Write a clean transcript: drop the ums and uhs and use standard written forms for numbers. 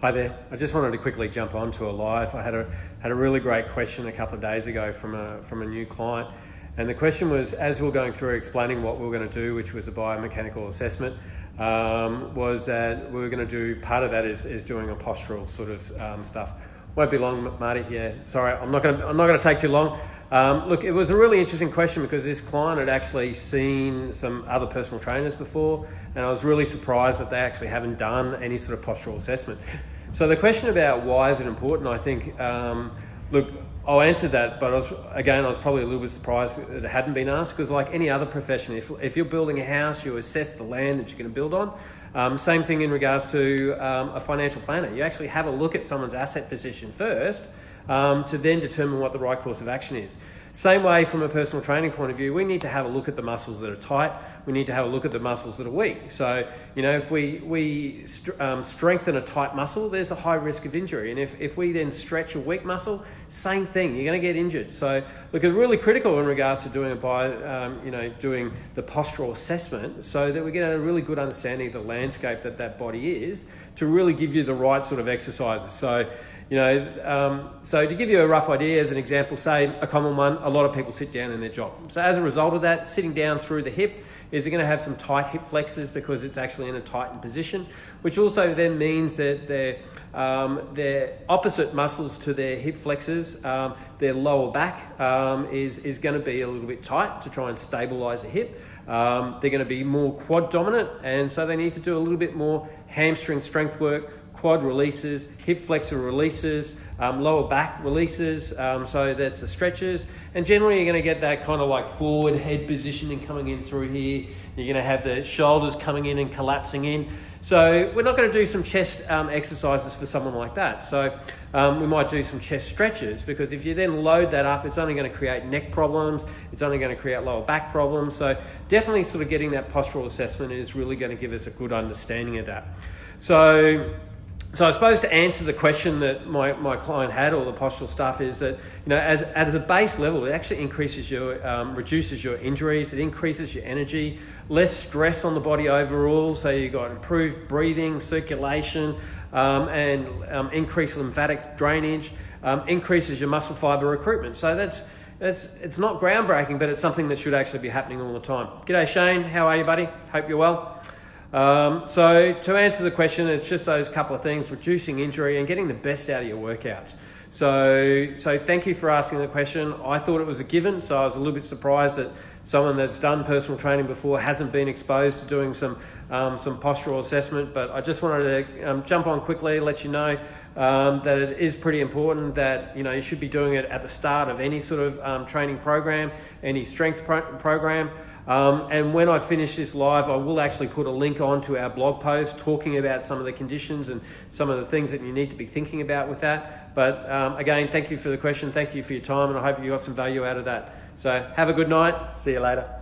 Hi there. I just wanted to quickly jump onto a live. I had a really great question a couple of days ago from a new client, and the question was, as we were going through explaining what we were going to do, which was a biomechanical assessment, was that we were going to do part of that is doing a postural sort of stuff. Won't be long, Marty. Yeah, sorry, I'm not going to take too long. Look, it was a really interesting question because this client had actually seen some other personal trainers before, and I was really surprised that they actually haven't done any sort of postural assessment. So the question about why is it important, I think, look, I'll answer that, but I was probably a little bit surprised that it hadn't been asked, because like any other profession, if you're building a house, you assess the land that you're going to build on. Same thing in regards to a financial planner. You actually have a look at someone's asset position first to then determine what the right course of action is. Same way from a personal training point of view, we need to have a look at the muscles that are tight. We need to have a look at the muscles that are weak. So, if we strengthen a tight muscle, there's a high risk of injury. And if we then stretch a weak muscle, same thing, you're going to get injured. So, look, it's really critical in regards to doing doing the postural assessment, so that we get a really good understanding of the landscape that body is, to really give you the right sort of exercises. So, so to give you a rough idea, as an example, say a common one, a lot of people sit down in their job. So as a result of that, sitting down through the hip is going to have some tight hip flexors because it's actually in a tightened position, which also then means that their opposite muscles to their hip flexors, their lower back is going to be a little bit tight to try and stabilize the hip. They're going to be more quad dominant, and so they need to do a little bit more hamstring strength work, quad releases, hip flexor releases, lower back releases, so that's the stretches. And generally you're going to get that kind of like forward head positioning coming in through here. You're going to have the shoulders coming in and collapsing in. So we're not going to do some chest exercises for someone like that. So we might do some chest stretches, because if you then load that up, it's only going to create neck problems. It's only going to create lower back problems. So definitely sort of getting that postural assessment is really going to give us a good understanding of that. So I suppose to answer the question that my client had, or the postural stuff, is that, as a base level, it actually increases reduces your injuries, it increases your energy, less stress on the body overall. So you've got improved breathing, circulation, and increased lymphatic drainage, increases your muscle fiber recruitment. So it's not groundbreaking, but it's something that should actually be happening all the time. G'day Shane, how are you, buddy? Hope you're well. So to answer the question, it's just those couple of things: reducing injury and getting the best out of your workouts. So thank you for asking the question. I thought it was a given, so I was a little bit surprised that someone that's done personal training before hasn't been exposed to doing some postural assessment. But I just wanted to jump on quickly, let you know that it is pretty important that you should be doing it at the start of any sort of training program, any strength program. And when I finish this live, I will actually put a link onto our blog post talking about some of the conditions and some of the things that you need to be thinking about with that. But again, thank you for the question. Thank you for your time, and I hope you got some value out of that. So have a good night. See you later.